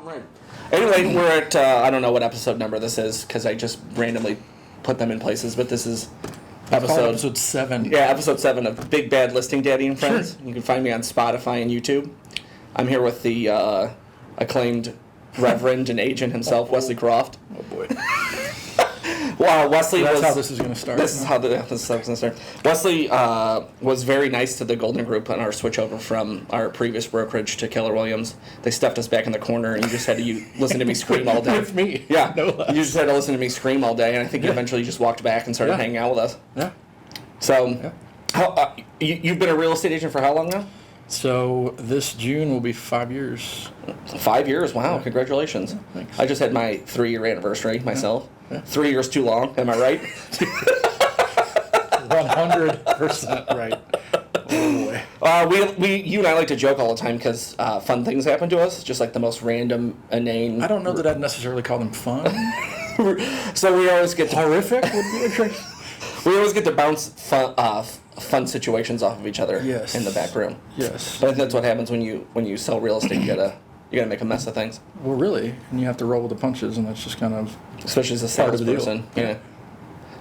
Right. Anyway, we're at, I don't know what episode number this is, because I just randomly put them in places, but this is episode 7. Yeah, episode 7 of Big Bad Listing Daddy and Friends. Sure. You can find me on Spotify and YouTube. I'm here with the acclaimed Reverend and agent himself, Wesley Croft. Oh, boy. Wow, Wesley That's how this is going to start. This is how this is going to start. Wesley was very nice to the Golden Group on our switch over from our previous brokerage to Keller Williams. They stuffed us back in the corner, and you just had to listen to me scream all day. With me. Yeah. No less. You just had to listen to me scream all day, and I think you eventually just walked back and started hanging out with us. Yeah. So, you've been a real estate agent for how long now? So this June will be 5 years. 5 years? Wow, congratulations. Yeah, thanks. I just had my 3-year anniversary myself. Yeah. 3 years too long, am I right? 100% right. Oh boy. You and I like to joke all the time because fun things happen to us, just like the most random, inane. I don't know that I'd necessarily call them fun. So we always get to Horrific would be a trick. We always get to bounce fun situations off of each other in the back room. Yes. But I think that's what happens when you sell real estate. You gotta make a mess of things. Well, really, and you have to roll with the punches, and that's just kind of, especially as a part of the deal. salesperson. Yeah.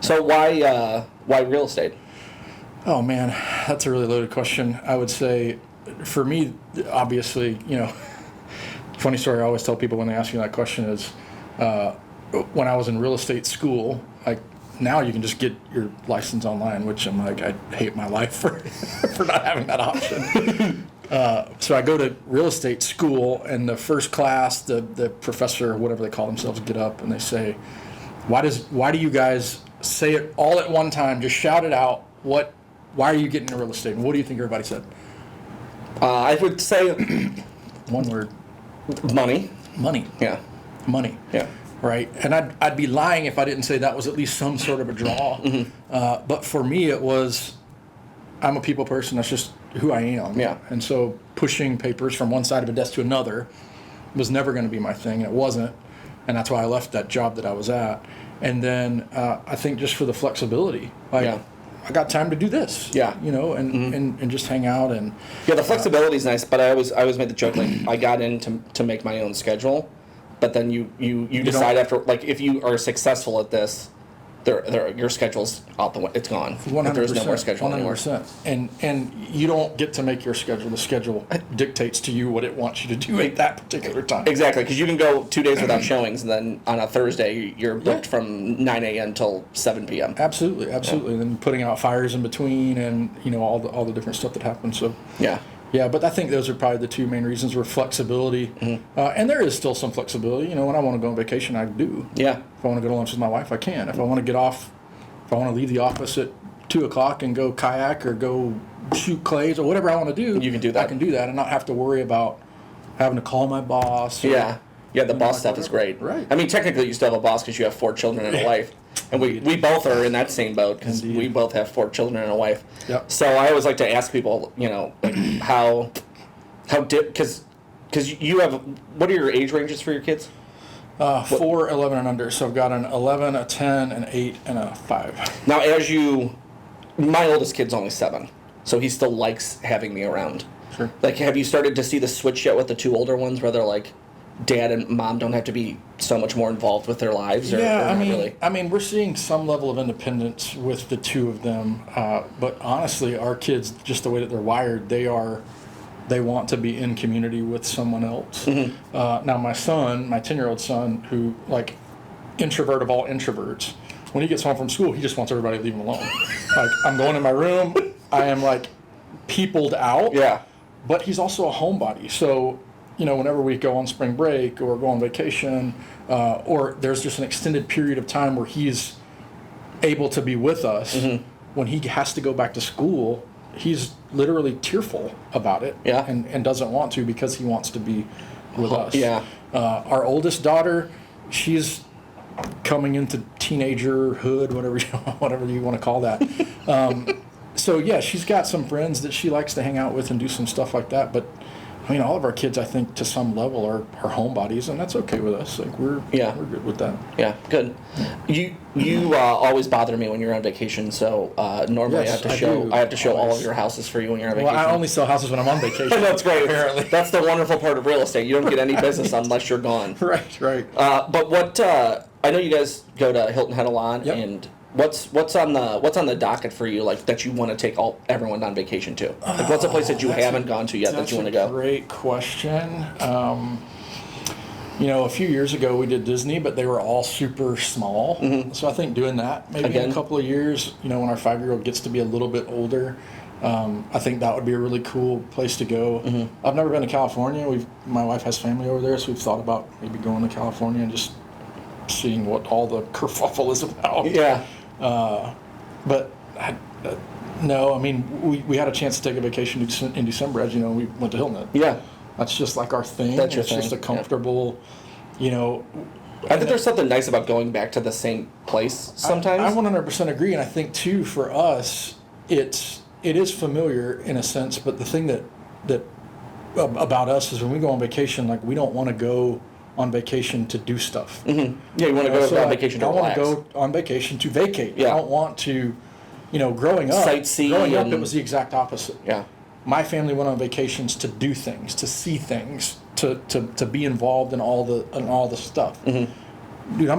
So why real estate? Oh man, that's a really loaded question. I would say, for me, obviously, funny story I always tell people when they ask me that question is, when I was in real estate school, now you can just get your license online, which I'm like, I hate my life for not having that option. So I go to real estate school, and the first class, the professor, or whatever they call themselves, get up and they say, why do you guys say it all at one time? Just shout it out. Why are you getting into real estate? And what do you think everybody said? I would say one word. Money. Money. Yeah. Money. Yeah. Right, and I'd be lying if I didn't say that was at least some sort of a draw. Mm-hmm. But for me, it was, I'm a people person. That's just who I am. Yeah. And so pushing papers from one side of a desk to another was never going to be my thing, and it wasn't. And that's why I left that job that I was at. And then I think just for the flexibility, I got time to do this. Yeah. And just hang out and. Yeah, the flexibility is nice, but I always made the joke I got in to make my own schedule. But then you decide after, if you are successful at this, your schedule's out the way. It's gone. 100%. There's no more schedule 100%. anymore. And you don't get to make your schedule. The schedule dictates to you what it wants you to do at that particular time. Exactly, because you can go 2 days without showings, and then on a Thursday you're booked from 9 a.m. till 7 p.m. Absolutely. Yeah. And then putting out fires in between, and all the different stuff that happens. So yeah. Yeah, but I think those are probably the two main reasons were flexibility. Mm-hmm. And there is still some flexibility. When I want to go on vacation, I do. Yeah. If I want to go to lunch with my wife, I can. If I want to get off, if I want to leave the office at 2 o'clock and go kayak or go shoot clays or whatever I want to do, you can do that. I can do that and not have to worry about having to call my boss. Yeah, the boss stuff is great. Right. I mean, technically you still have a boss because you have 4 children and a wife. And we both are in that same boat because we both have 4 children and a wife. Yep. So I always like to ask people, how because you have, what are your age ranges for your kids? 4, 11, and under. So I've got an 11, a 10, an 8, and a 5. Now, my oldest kid's only 7, so he still likes having me around. Sure. Have you started to see the switch yet with the 2 older ones where they're like, Dad and Mom don't have to be so much more involved with their lives? Or not really? I mean, we're seeing some level of independence with the 2 of them. But honestly, our kids, just the way that they're wired, they want to be in community with someone else. Mm-hmm. Now, my son, my 10-year-old son, who, introvert of all introverts, when he gets home from school, he just wants everybody to leave him alone. I'm going in my room. I am, peopled out. Yeah. But he's also a homebody. So, whenever we go on spring break or go on vacation, or there's just an extended period of time where he's able to be with us, mm-hmm. when he has to go back to school, he's literally tearful about it. Yeah. And doesn't want to because he wants to be with us. Yeah. Our oldest daughter, she's coming into teenagerhood, whatever you want to call that. So, yeah, she's got some friends that she likes to hang out with and do some stuff like that. But I mean, all of our kids, I think, to some level, are homebodies, and that's okay with us. Like we're good with that. Yeah, good. You always bother me when you're on vacation. So normally Yes, I have to show all of your houses for you when you're on vacation. Well, I only sell houses when I'm on vacation. That's great. Apparently, that's the wonderful part of real estate. You don't get any business unless you're gone. Right. But what I know you guys go to Hilton Head a lot, Yep. and what's on the docket for you, like that you want to take everyone on vacation to? Like, what's a place that you haven't gone to yet that you want to go? Great question. A few years ago we did Disney, but they were all super small. Mm-hmm. So I think doing that maybe in a couple of years, when our 5-year-old gets to be a little bit older, I think that would be a really cool place to go. Mm-hmm. I've never been to California. My wife has family over there, so we've thought about maybe going to California and just seeing what all the kerfuffle is about. Yeah. But no, I mean, we had a chance to take a vacation in December. As you know, we went to Hilton Head. Yeah. That's just like our thing. That's your it's thing. just a comfortable, I think there's something nice about going back to the same place sometimes. I 100% agree, and I think too for us, it is familiar in a sense. But the thing that about us is when we go on vacation, like we don't want to go on vacation to do stuff. Mm-hmm. Yeah, you want to go on vacation to relax. I want to go on vacation to vacate. Yeah. I don't want to, growing up, it was the exact opposite. Yeah. My family went on vacations to do things, to see things, to be involved in all the stuff. Mm-hmm. Dude,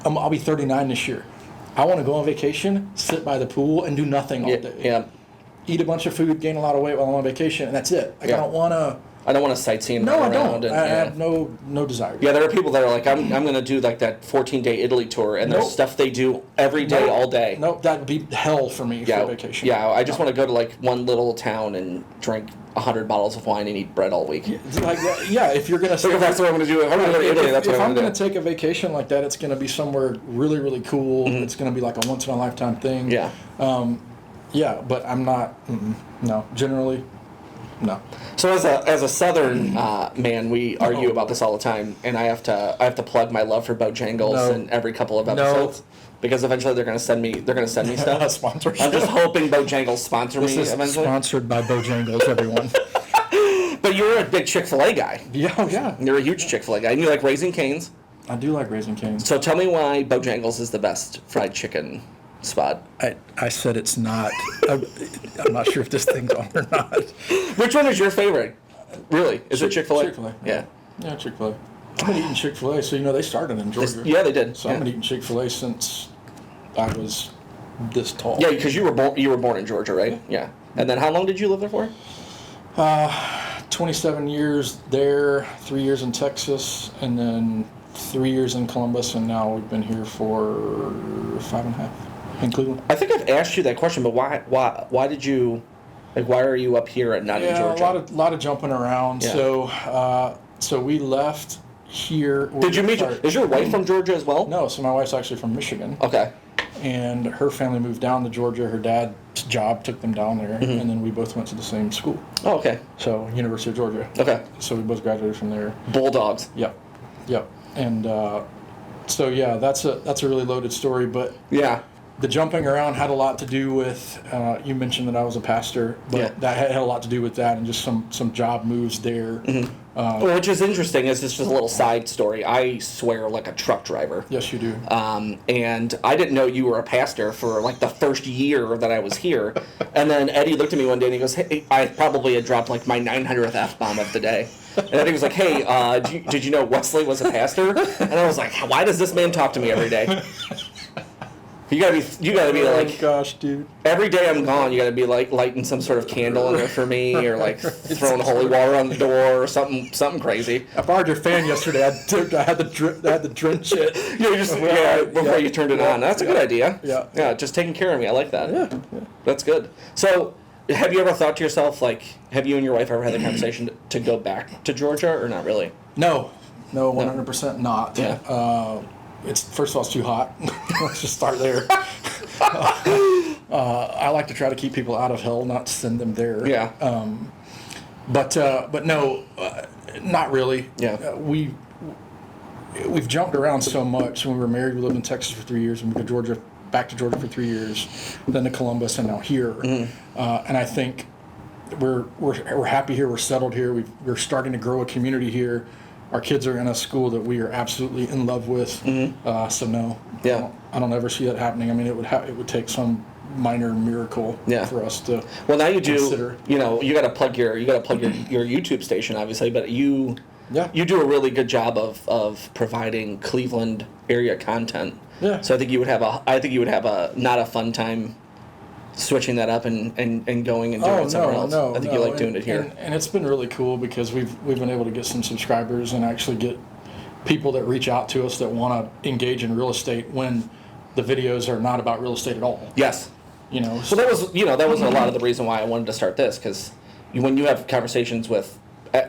I'll be 39 this year. I want to go on vacation, sit by the pool, and do nothing all day. Yeah. Eat a bunch of food, gain a lot of weight while I'm on vacation, and that's it. Like, I don't want to. I don't want to sightsee. No, I don't. I have no desire. Yeah, there are people that are like, I'm going to do like that 14-day Italy tour, and there's stuff they do every day, all day. Nope, that would be hell for me for vacation. Yeah, I just want to go to like one little town and drink 100 bottles of wine and eat bread all week. If you're going to say... if that's what I'm going to do. If I'm going to go to Italy, that's what I'm going to do. If I'm going to take a vacation like that, it's going to be somewhere really, really cool. Mm-hmm. It's going to be like a once-in-a-lifetime thing. Yeah. But I'm not... No, generally... No. So as a Southern man, we argue about this all the time, and I have to plug my love for BoJangles in every couple of episodes because eventually they're going to send me stuff. Sponsorship. I'm just hoping BoJangles sponsor me eventually. Sponsored by BoJangles, everyone. But you're a big Chic Fil A guy. Yeah. You're a huge Chic Fil A guy, and you like Raising Cane's. I do like Raising Cane's. So tell me why BoJangles is the best fried chicken spot. I said it's not. I'm not sure if this thing's on or not. Which one is your favorite? Really? Is it Chick Fil A? Chick Fil A. Yeah. Yeah, Chick Fil A. I've been eating Chick Fil A, so they started in Georgia. Yeah, they did. So I've been eating Chick Fil A since I was this tall. Yeah, because you were born in Georgia, right? Yeah. And then how long did you live there for? 27 years there, 3 years in Texas, and then 3 years in Columbus, and now we've been here for 5.5 in Cleveland. I think I've asked you that question, but why did you, like, why are you up here and not in Georgia? A lot of jumping around. Yeah. So we left here. Did you meet? Is your wife from Georgia as well? No, so my wife's actually from Michigan. Okay. And her family moved down to Georgia. Her dad's job took them down there, and then we both went to the same school. Oh, okay. So University of Georgia. Okay. So we both graduated from there. Bulldogs. Yep. And so yeah, that's a really loaded story, but yeah. The jumping around had a lot to do with, you mentioned that I was a pastor, but that had a lot to do with that and just some job moves there. Mm-hmm. Which is interesting. It's just a little side story. I swear like a truck driver. Yes, you do. And I didn't know you were a pastor for like the first year that I was here. And then Eddie looked at me one day and he goes, hey, I probably had dropped like my 900th F-bomb of the day. And Eddie was like, hey, did you know Wesley was a pastor? And I was like, why does this man talk to me every day? You gotta be like, oh gosh, dude. Every day I'm gone, you gotta be like lighting some sort of candle in there for me, or like throwing holy water on the door, or something crazy. I borrowed your fan yesterday. I had to drench it. Before you turned it on. That's a good idea. Yeah, just taking care of me. I like that. Yeah. That's good. So, have you ever thought to yourself, like, have you and your wife ever had the conversation to go back to Georgia, or not really? No, 100% not. Yeah. It's first of all, it's too hot. Let's just start there. I like to try to keep people out of hell, not send them there. Yeah. But no, not really. Yeah. We've jumped around so much. When we were married, we lived in Texas for 3 years, and we moved back to Georgia for 3 years, then to Columbus, and now here. Mm-hmm. And I think we're happy here. We're settled here. We're starting to grow a community here. Our kids are in a school that we are absolutely in love with. So no, Yeah. I don't ever see that happening. I mean, it would take some minor miracle for us to. Well, now you do. consider. You know, you got to plug your YouTube station, obviously, but you do a really good job of providing Cleveland area content. Yeah. So I think you would have a not a fun time switching that up and going and doing it somewhere else. I think you like doing it here. And it's been really cool because we've been able to get some subscribers and actually get people that reach out to us that want to engage in real estate when the videos are not about real estate at all. Yes. You know. So that was a lot of the reason why I wanted to start this, because when you have conversations with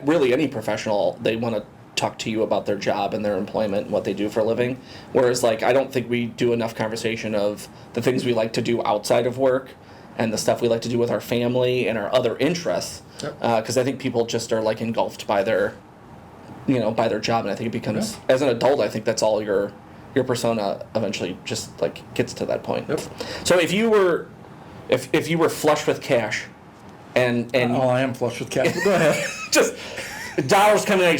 really any professional, they want to talk to you about their job and their employment and what they do for a living. Whereas, like, I don't think we do enough conversation of the things we like to do outside of work and the stuff we like to do with our family and our other interests. Because I think people just are like engulfed by their job, and I think it becomes as an adult. I think that's all your persona eventually just like gets to that point. Yep. So if you were flush with cash, and I am flush with cash. But go ahead. just dollars coming out,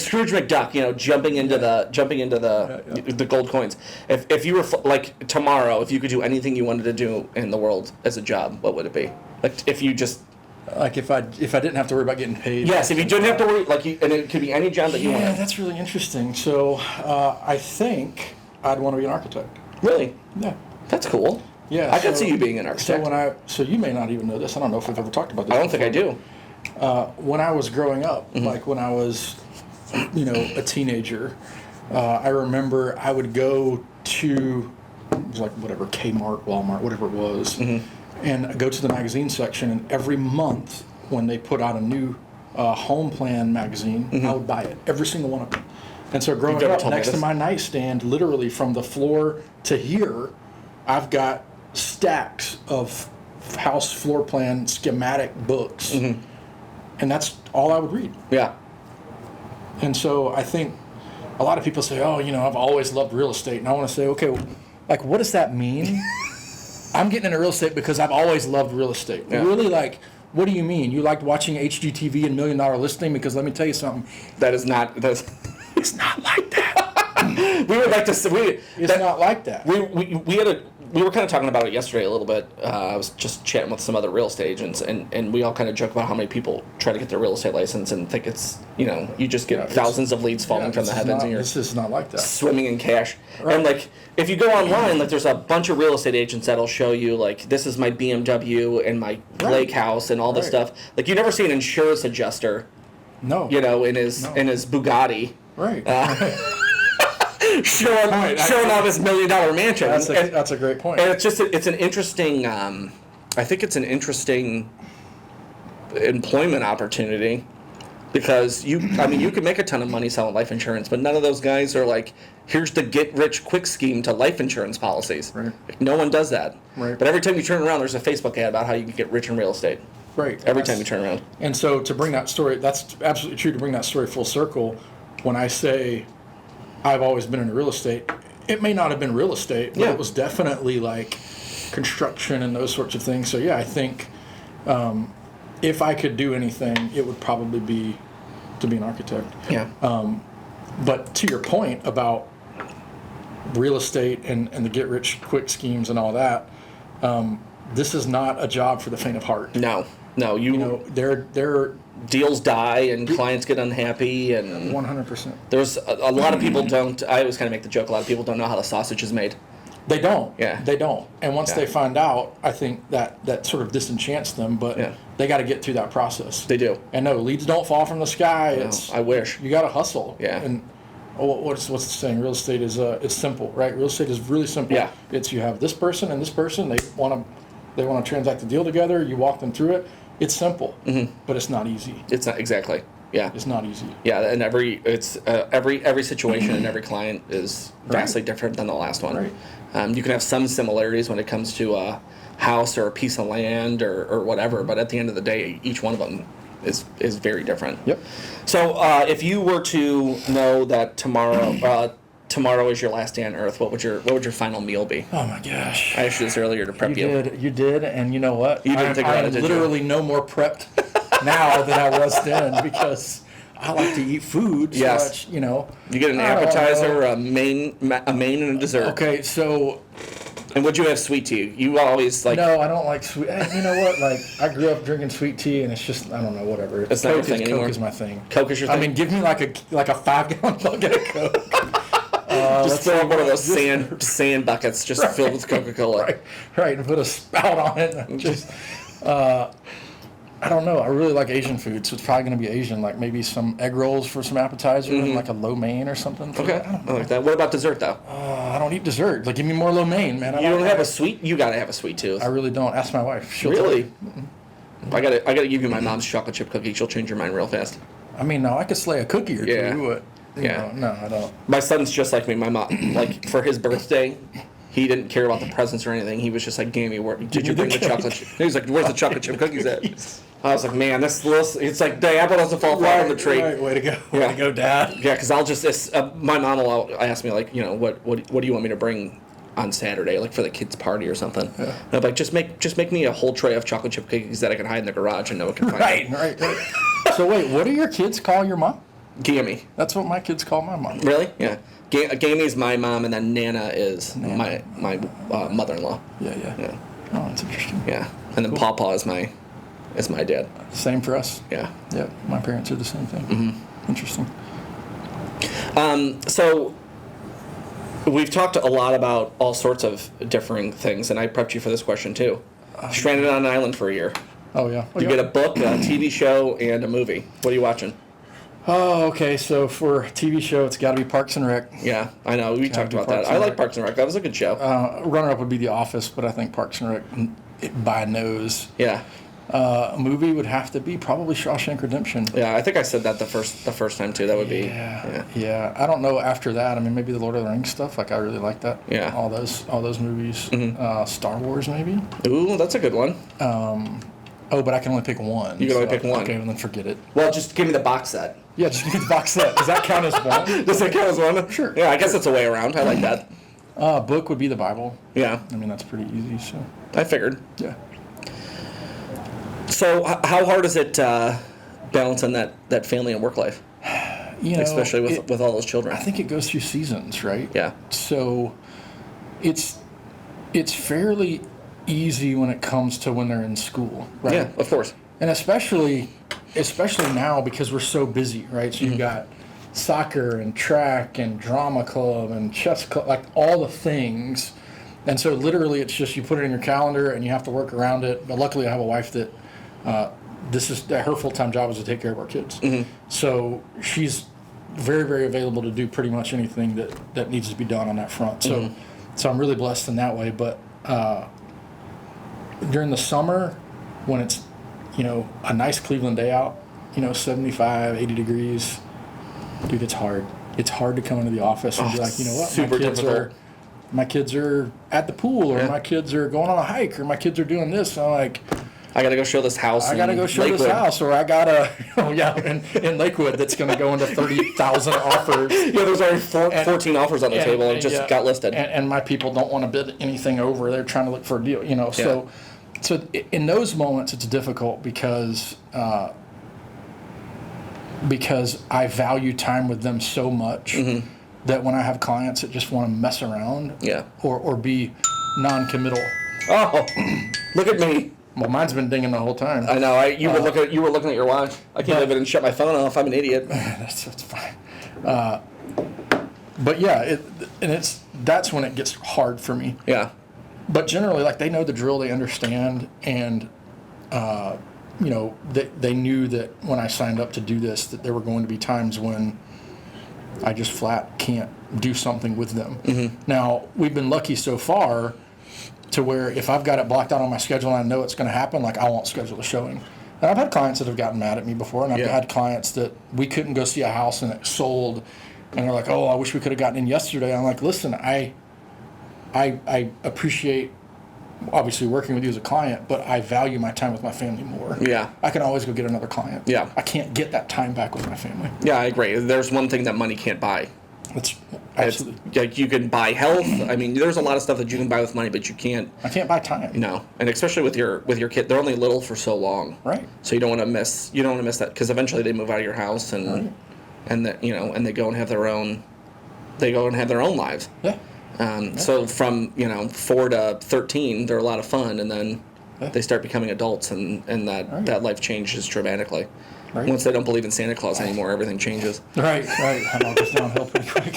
jumping into the gold coins. If you were like tomorrow, if you could do anything you wanted to do in the world as a job, what would it be? Like if you just if I didn't have to worry about getting paid. Yes, if you didn't have to worry, and it could be any job that you wanted. Yeah, that's really interesting. So I think I'd want to be an architect. Really? Yeah. That's cool. Yeah. I could see you being an architect. So you may not even know this. I don't know if we've ever talked about this. I don't think I do. When I was growing up, like when I was, a teenager, I remember I would go to, it was like whatever, Kmart, Walmart, whatever it was, and I'd go to the magazine section, and every month when they put out a new home plan magazine, I would buy it, every single one of them. And so growing up, next to my nightstand, literally from the floor to here, I've got stacks of house floor plan schematic books. And that's all I would read. Yeah. And so I think a lot of people say, I've always loved real estate. And I want to say, okay, like, what does that mean? I'm getting into real estate because I've always loved real estate. Yeah. Really, like, what do you mean? You liked watching HGTV and $1 Million Listing? Because let me tell you something. It's not like that. We would like to say it's not like that. We were kind of talking about it yesterday a little bit. I was just chatting with some other real estate agents, and we all kind of joke about how many people try to get their real estate license and think it's, you just get thousands of leads falling from the heavens, and you're this is not like that. Swimming in cash. Right. And like, if you go online, like there's a bunch of real estate agents that'll show you like, this is my BMW and my lake house and all this stuff. Like, you never see an insurance adjuster. No. In his Bugatti. Right. Showing off his $1 million mansion. That's a great point. And it's an interesting. I think it's an interesting employment opportunity, because you can make a ton of money selling life insurance, but none of those guys are like, here's the get rich quick scheme to life insurance policies. Right. Like, no one does that. Right. But every time you turn around, there's a Facebook ad about how you can get rich in real estate. Right. Every time you turn around. And so to bring that story, that's absolutely true. To bring that story full circle, when I say I've always been in real estate, it may not have been real estate, but it was definitely like construction and those sorts of things. So yeah, I think if I could do anything, it would probably be to be an architect. Yeah. But to your point about real estate and the get rich quick schemes and all that, this is not a job for the faint of heart. No, they're deals die and clients get unhappy, and 100%. There's a lot of people don't. I always kind of make the joke, a lot of people don't know how the sausage is made. They don't. Yeah. They don't. And once they find out, I think that sort of disenchants them, but they got to get through that process. They do. And no, leads don't fall from the sky. No, I wish. You got to hustle. Yeah. And what's the saying? Real estate is it's simple, right? Real estate is really simple. Yeah. It's you have this person and this person, they want to transact the deal together, you walk them through it. It's simple, but it's not easy. It's not exactly. Yeah. It's not easy. Yeah, and every situation and every client is vastly different than the last one. Right. You can have some similarities when it comes to a house or a piece of land or whatever, but at the end of the day, each one of them is very different. Yep. So if you were to know that tomorrow is your last day on Earth, what would your final meal be? Oh my gosh! I asked you this earlier to prep you. You did, and you know what? You didn't think about it, did you? I'm literally no more prepped now than I was then because I like to eat food. So Yes. much, you know. You get an appetizer, a main, and a dessert. Okay, so. And would you have sweet tea? You always like. No, I don't like sweet. You know what? Like I grew up drinking sweet tea, and it's just I don't know, whatever. It's not your thing anymore. Coke is my thing. Coke is your thing. I mean, give me like a 5-gallon bucket of Coke. Just fill up one of those sand buckets, just filled with Coca-Cola. Right, and put a spout on it. And just, I don't know. I really like Asian food, so it's probably going to be Asian. Like maybe some egg rolls for some appetizer, and like a lo mein or something. Okay, I like that. What about dessert though? I don't eat dessert. Like give me more lo mein, man. You don't have a sweet? You gotta have a sweet tooth. I really don't. Ask my wife. She'll Really? tell you. I gotta give you my mom's chocolate chip cookie. She'll change your mind real fast. I mean, no, I could slay a cookie or two, but no, I don't. My son's just like me. My mom, like for his birthday, he didn't care about the presents or anything. He was just like, "Gammy, did you bring the chocolate chip?" He was like, "Where's the chocolate chip cookies at?" I was like, "Man, this it's like the apple doesn't fall far from the tree." Right, way to go, way to go, Dad. Yeah, because I'll just my mom will ask me like, what do you want me to bring on Saturday, like for the kids' party or something? Yeah. And I'm like, just make me a whole tray of chocolate chip cookies that I can hide in the garage and no one can find. Right. So wait, what do your kids call your mom? Gammy. That's what my kids call my mom. Really? Yeah. Gammy's my mom, and then Nana is my mother-in-law. Yeah. Oh, that's interesting. Yeah, and then Pawpaw is my dad. Same for us. Yeah. Yeah, my parents are the same thing. Mm-hmm. Interesting. So we've talked a lot about all sorts of differing things, and I prepped you for this question too. Stranded on an island for a year. Oh yeah. You get a book, a TV show, and a movie. What are you watching? Oh, okay. So for a TV show, it's got to be Parks and Rec. Yeah, I know. We talked about that. I like Parks and Rec. That was a good show. Runner-up would be The Office, but I think Parks and Rec by nose. Yeah. A movie would have to be probably Shawshank Redemption. Yeah, I think I said that the first time too. That would be. Yeah. I don't know after that. I mean, maybe the Lord of the Rings stuff. Like I really like that. Yeah. All those movies. Star Wars maybe. Ooh, that's a good one. But I can only pick one. You can only pick one. Okay, well then forget it. Well, just give me the box set. Yeah, just give me the box set. Does that count as one? Does that count as one? Sure. Yeah, I guess it's a way around. I like that. Book would be the Bible. Yeah. I mean, that's pretty easy. So. I figured. Yeah. So how hard is it balancing that family and work life? Especially with all those children. I think it goes through seasons, right? Yeah. So it's fairly easy when it comes to when they're in school, right? Yeah, of course. And especially now because we're so busy, right? So you've got soccer and track and drama club and chess club, like all the things. And so literally it's just you put it in your calendar and you have to work around it. But luckily I have a wife that her full-time job is to take care of our kids. So she's very, very available to do pretty much anything that needs to be done on that front. So I'm really blessed in that way. But during the summer when it's, a nice Cleveland day out, 75, 80 degrees, dude, it's hard. It's hard to come into the office and be like, you know what, super difficult. My kids are at the pool, or my kids are going on a hike, or my kids are doing this. And I'm like, I got to go show this house. I got to go show Lakewood. this house, or I got to, in Lakewood, that's going to go into 30,000 offers. Yeah, there's already 14 offers on the table and just got listed. And my people don't want to bid anything over. They're trying to look for a deal, So in those moments, it's difficult because I value time with them so much that when I have clients that just want to mess around or be non-committal. Oh, look at me. Well, mine's been dinging the whole time. I know. You were looking at your watch. I can't leave it and shut my phone off. I'm an idiot. That's fine. But yeah, that's when it gets hard for me. Yeah. But generally, like, they know the drill, they understand, and they knew that when I signed up to do this, that there were going to be times when I just flat can't do something with them. Now, we've been lucky so far to where if I've got it blocked out on my schedule and I know it's going to happen, like, I won't schedule a showing. And I've had clients that have gotten mad at me before, and I've had clients that we couldn't go see a house and it sold, and they're like, "Oh, I wish we could have gotten in yesterday." I'm like, "Listen, I appreciate obviously working with you as a client, but I value my time with my family more. Yeah. I can always go get another client. Yeah. I can't get that time back with my family. Yeah, I agree. There's one thing that money can't buy. Absolutely. Like you can buy health. I mean, there's a lot of stuff that you can buy with money, but you can't. I can't buy time. No, and especially with your kid, they're only little for so long. Right. So you don't want to miss that because eventually they move out of your house and and they go and have their own lives. Yeah. So from 4 to 13, they're a lot of fun, and then they start becoming adults, and that life changes dramatically. Right. Once they don't believe in Santa Claus anymore, everything changes. Right. That all goes downhill pretty quick.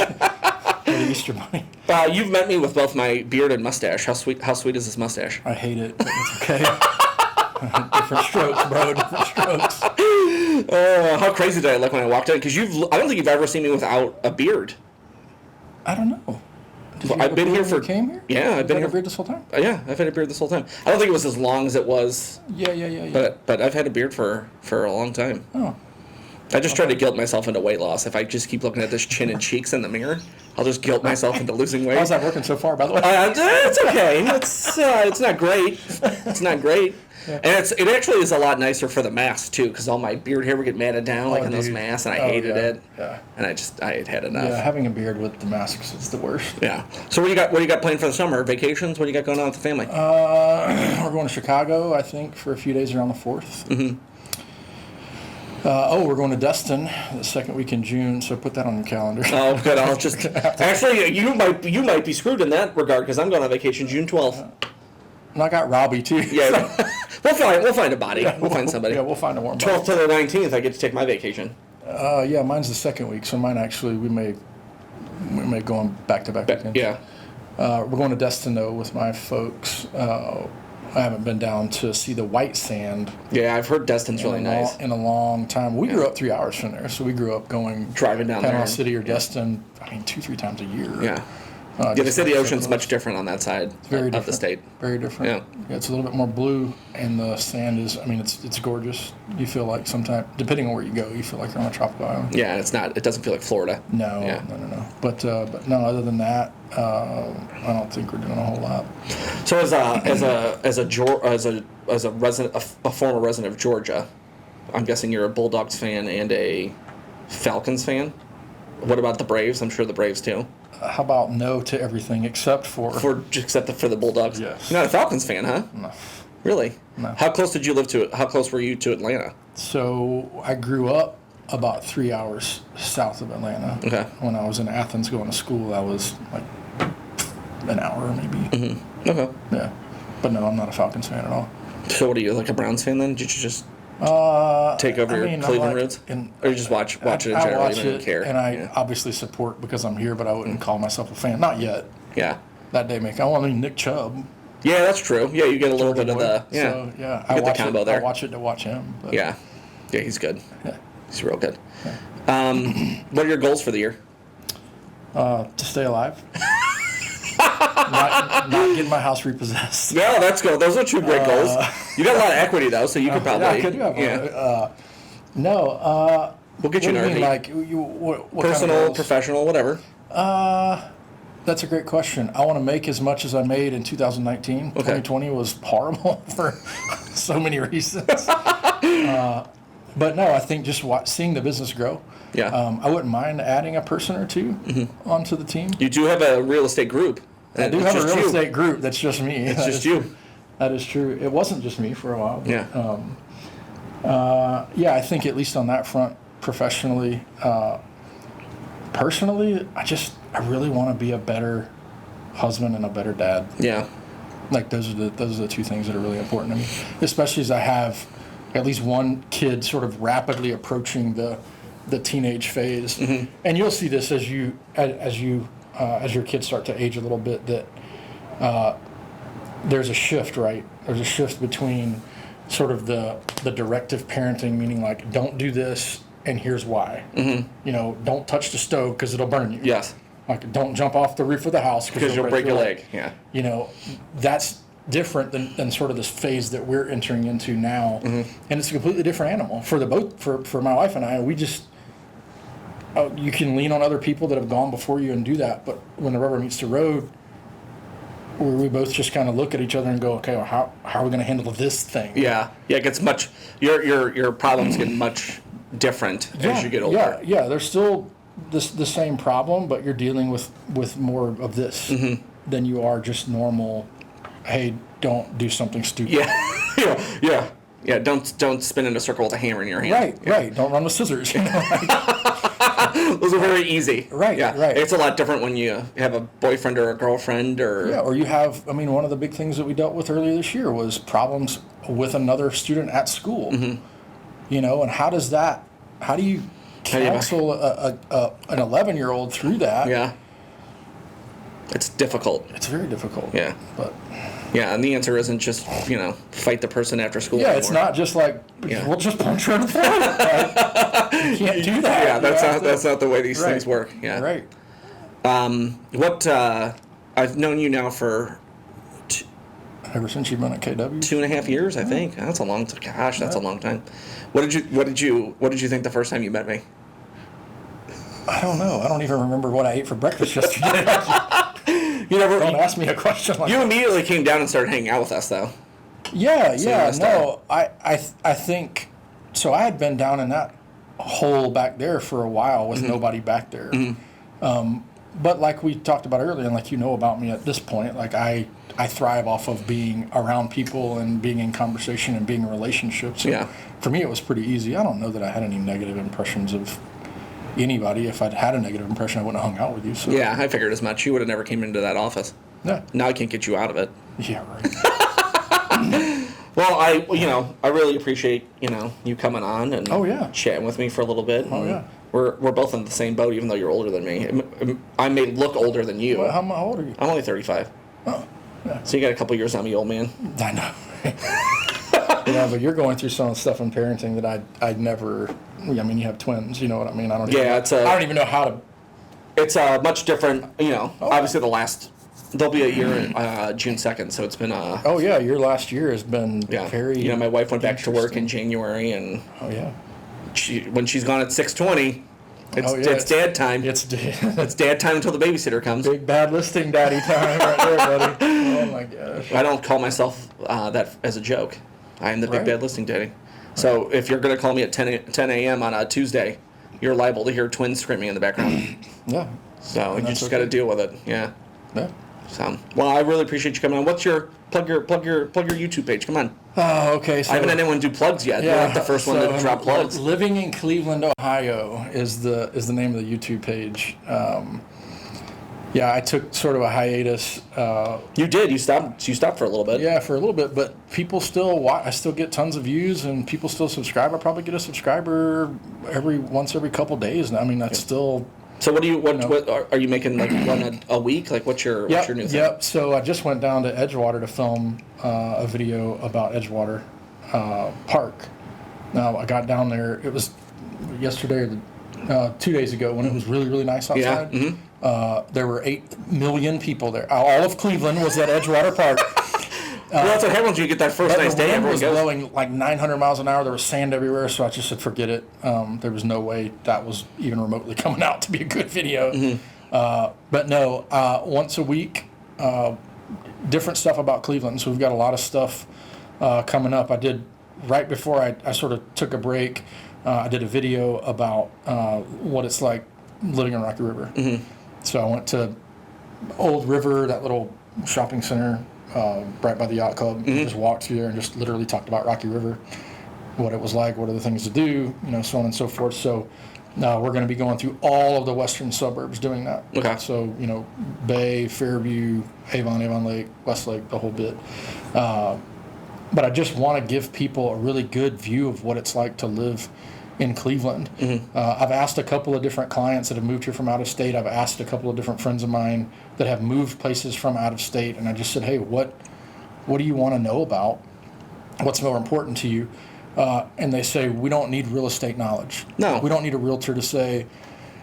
The Easter Bunny. You've met me with both my beard and mustache. How sweet is this mustache? I hate it, but it's okay. Different strokes, bro. Different strokes. How crazy did I look when I walked in? Because I don't think you've ever seen me without a beard. I don't know. I've been here for. Came here? Yeah, I've been here. Had a beard this whole time? Yeah, I've had a beard this whole time. I don't think it was as long as it was. Yeah. But I've had a beard for a long time. Oh. I just try to guilt myself into weight loss. If I just keep looking at this chin and cheeks in the mirror, I'll just guilt myself into losing weight. How's that working so far, by the way? It's okay. It's not great. It's not great. Yeah. And it actually is a lot nicer for the mask too, because all my beard hair would get matted down in those masks, and I hated it. Yeah. And I had enough. Yeah, having a beard with the masks is the worst. Yeah. So what do you got planned for the summer? Vacations? What do you got going on with the family? We're going to Chicago, I think, for a few days around the 4th. Mm-hmm. We're going to Destin the second week in June, so put that on your calendar. Oh, good. I'll just actually you might be screwed in that regard because I'm going on vacation June 12th. And I got Robbie too. Yeah, we'll find a body. Yeah, we'll find somebody. Yeah, we'll find a warm body. 12th to the 19th, I get to take my vacation. Yeah, mine's the second week, so mine actually we may go on back-to-back weekends. Yeah. We're going to Destin though with my folks. I haven't been down to see the white sand. Yeah, I've heard Destin's really nice. In a long time. We grew up 3 hours from there, so we grew up driving down Panama there. City or Destin. I mean, 2-3 times a year. Yeah. They say the ocean's much different on that side of the state. Very different. Yeah, it's a little bit more blue, and the sand is. I mean, it's gorgeous. You feel like sometimes, depending on where you go, you feel like you're on a tropical island. Yeah, and it's not. It doesn't feel like Florida. No. But no. Other than that, I don't think we're doing a whole lot. So as a former resident of Georgia, I'm guessing you're a Bulldogs fan and a Falcons fan. What about the Braves? I'm sure the Braves too. How about no to everything except for the Bulldogs? Yes. You're not a Falcons fan, huh? No. Really? No. How close did you live to it? How close were you to Atlanta? So I grew up about 3 hours south of Atlanta. Okay. When I was in Athens going to school, I was like an hour maybe. Mm-hmm. Okay. Yeah. But no, I'm not a Falcons fan at all. So what are you, like a Browns fan then? Did you just take over your Cleveland roots? Or you just watch it in general? You don't even care? And I obviously support because I'm here, but I wouldn't call myself a fan. Not yet. Yeah. That day make. I mean, Nick Chubb. Yeah, that's true. Yeah, you get a little bit of the So, yeah, I watch the combo there. I watch it to watch him. But. Yeah, he's good. Yeah. He's real good. Yeah. What are your goals for the year? To stay alive. not get my house repossessed. Yeah, that's good. Those are two great goals. You got a lot of equity though, so you could probably. Yeah, I could have. No. We'll get you an RV. Like what personal, kind of professional, whatever. That's a great question. I want to make as much as I made in 2019. Okay. 2020 was horrible for so many reasons. But no, I think just seeing the business grow. Yeah. I wouldn't mind adding a person or two onto the team. You do have a real estate group. I do have a real estate group that's just me. It's just you. That is true. It wasn't just me for a while. But, yeah. I think at least on that front, professionally, personally, I really want to be a better husband and a better dad. Yeah. Like those are the two things that are really important to me, especially as I have at least one kid sort of rapidly approaching the teenage phase. Mm-hmm. And you'll see this as your kids start to age a little bit, that there's a shift, right? There's a shift between sort of the directive parenting, meaning like, don't do this and here's why. Mm-hmm. Don't touch the stove because it'll burn you. Yes. Like, don't jump off the roof of the house because you'll break your leg. Yeah. That's different than sort of this phase that we're entering into now. Mm-hmm. And it's a completely different animal for my wife and I. We just, you can lean on other people that have gone before you and do that. But when the rubber meets the road, we both just kind of look at each other and go, okay, well, how are we going to handle this thing? Yeah. Yeah. It gets much, your problems get much different as you get older. Yeah. There's still the same problem, but you're dealing with more of this than you are just normal. Hey, don't do something stupid. Yeah. Don't spin in a circle with a hammer in your hand. Right. Don't run with scissors. Those are very easy. Right. It's a lot different when you have a boyfriend or a girlfriend or... or you have, I mean, one of the big things that we dealt with earlier this year was problems with another student at school. You know, and how do you counsel an 11-year-old through that? Yeah. It's difficult. It's very difficult. Yeah. But... Yeah, and the answer isn't just, fight the person after school Yeah, anymore. It's not just like, we'll just punch her in the face. You can't do that. Yeah, that's not the way these things work. Yeah. Right. I've known you now for... Ever since you've been at KW? 2.5 years, I think. That's a long time. Gosh, that's a long time. What did you think the first time you met me? I don't know. I don't even remember what I ate for breakfast yesterday. Don't ask me a question like that. You immediately came down and started hanging out with us, though. Yeah. No, I think so. I had been down in that hole back there for a while with nobody back there. But like we talked about earlier, and like about me at this point, like I thrive off of being around people and being in conversation and being in relationships. So for me, it was pretty easy. I don't know that I had any negative impressions of anybody. If I'd had a negative impression, I wouldn't have hung out with you. So. Yeah, I figured as much. You would have never came into that office. Yeah. Now I can't get you out of it. Yeah, right. Well, I really appreciate, you coming on and chatting with me for a little bit. Oh, yeah. We're both in the same boat, even though you're older than me. I may look older than you. Well, how old are you? I'm only 35. Oh, yeah. So you got a couple years on me, old man. I know. Yeah, but you're going through some stuff in parenting that I'd never. I mean, you have twins. You know what I mean? I don't even know how to. It's much different. Obviously there'll be a year June 2nd, so it's been Oh yeah, your last year has been very. My wife went back to work in January, and when she's gone at 6:20, it's dad time. It's dad time until the babysitter comes. Big bad listing daddy time right there, buddy. Oh my gosh. I don't call myself that as a joke. I am the big bad listing daddy. So if you're going to call me at 10 a.m. on a Tuesday, you're liable to hear twins screaming in the background. Yeah. So you just got to deal with it. Yeah. Yeah. So, well, I really appreciate you coming on. What's your plug your YouTube page? Come on. Oh, okay. So I haven't had anyone do plugs yet. You're like the first one to drop plugs. Living in Cleveland, Ohio is the name of the YouTube page. I took sort of a hiatus. You did. You stopped for a little bit. Yeah, for a little bit, but people still watch. I still get tons of views, and people still subscribe. I probably get a subscriber every couple days. And I mean, that's still. So what are you making, like one a week? Like what's your new thing? Yep. So I just went down to Edgewater to film a video about Edgewater Park. Now I got down there. It was yesterday or 2 days ago when it was really, really nice outside. Yeah. Mm-hmm. There were 8 million people there. All of Cleveland was at Edgewater Park. Well, that's what happens when you get that first nice day. The wind was blowing like 900 miles an hour. There was sand everywhere, so I just said, forget it. There was no way that was even remotely coming out to be a good video. Mm-hmm. But no, once a week, different stuff about Cleveland. So we've got a lot of stuff coming up. I did, right before I sort of took a break, I did a video about what it's like living in Rocky River. Mm-hmm. So I went to Old River, that little shopping center, right by the yacht club. Mm-hmm. Just walked through there and just literally talked about Rocky River, what it was like, what are the things to do, so on and so forth. So we're going to be going through all of the western suburbs doing that. Okay. So, Bay, Fairview, Avon Lake, Westlake, the whole bit. But I just want to give people a really good view of what it's like to live in Cleveland. Mm-hmm. I've asked a couple of different clients that have moved here from out of state. I've asked a couple of different friends of mine that have moved places from out of state, and I just said, hey, what do you want to know about? What's more important to you? And they say, we don't need real estate knowledge. No. We don't need a realtor to say,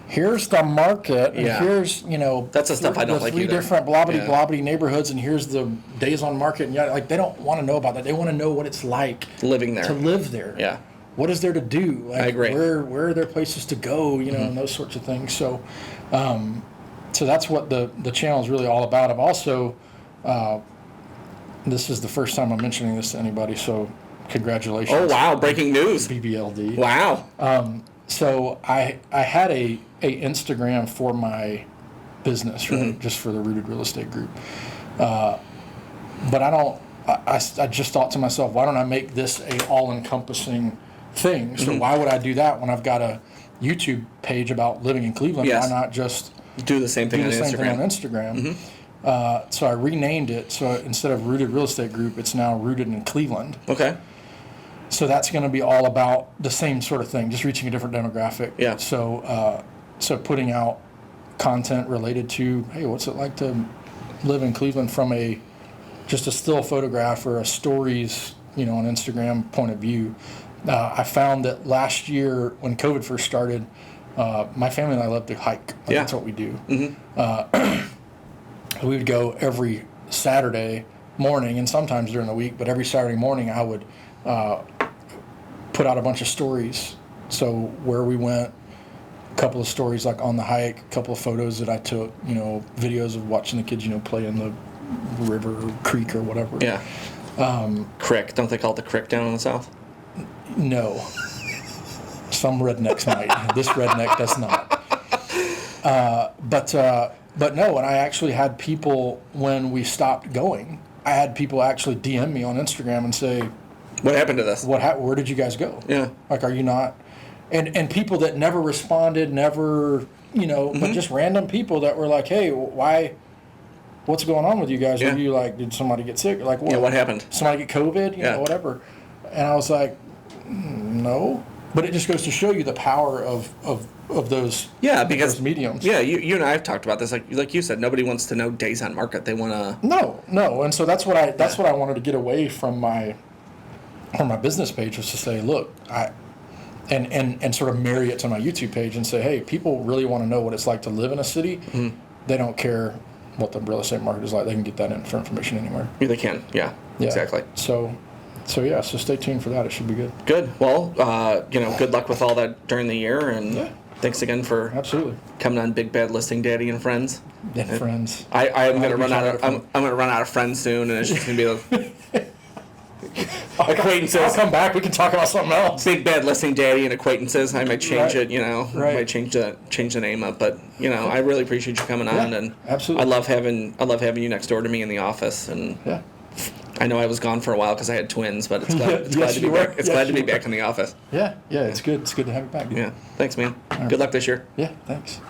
here's the market, and here's, that's the stuff I don't like three either. Different blobbity neighborhoods, and here's the days on market. And they don't want to know about that. They want to know what it's like living there. To live there. Yeah. What is there to do? Like, I agree. Where are there places to go? Mm-hmm. And those sorts of things. So, so that's what the channel is really all about. I've also, this is the first time I'm mentioning this to anybody, so congratulations. Oh wow! Breaking news. BBLD. Wow. So I had a Instagram for my business, right? Just for the Rooted Real Estate Group. But I just thought to myself, why don't I make this a all-encompassing thing? So why would I do that when I've got a YouTube page about living in Cleveland? Yes. Why not just Do the same thing on Instagram? So I renamed it. So instead of Rooted Real Estate Group, it's now Rooted in Cleveland. Okay. So that's going to be all about the same sort of thing, just reaching a different demographic. Yeah. So putting out content related to, hey, what's it like to live in Cleveland from just a still photograph or a stories, on Instagram point of view. I found that last year when COVID first started, my family and I love to hike. That's what we do. We would go every Saturday morning and sometimes during the week, but every Saturday morning I would put out a bunch of stories. So where we went, a couple of stories like on the hike, a couple of photos that I took, videos of watching the kids, play in the river or creek or whatever. Yeah. Crick. Don't they call it the crick down in the south? No. Some rednecks might. This redneck does not. But no, and I actually had people, when we stopped going, I had people actually DM me on Instagram and say, what happened to this? Where did you guys go? Yeah. Like, are you not? And people that never responded, but just random people that were like, hey, why? What's going on with you guys? Yeah. Are you like, did somebody get sick? Like, what? Yeah, what happened? Somebody get COVID? You know, whatever. And I was like, no. But it just goes to show you the power of those. Yeah, because those mediums. Yeah, you and I have talked about this. Like you said, nobody wants to know days on market. They want to. No, and so that's what I wanted to get away from my business page, was to say, look, and sort of marry it to my YouTube page and say, hey, people really want to know what it's like to live in a city. They don't care what the real estate market is like. They can get that information anywhere. Yeah, they can. Yeah. Exactly. So stay tuned for that. It should be good. Good. Well, good luck with all that during the year, and thanks again for absolutely coming on Big Bad Listing Daddy and Friends. And friends. I'm gonna run out of I'm gonna run out of friends soon, and it's just gonna be acquaintances. I'll come back. We can talk about something else. Big Bad Listing Daddy and acquaintances. I might change it. Right. I might change the name up, but I really appreciate you coming on, and absolutely. I love having you next door to me in the office, and I know I was gone for a while because I had twins, but it's glad to be back. It's glad to be back in the office. Yeah, it's good. It's good to have you back. Yeah, thanks, man. Good luck this year. Yeah, thanks.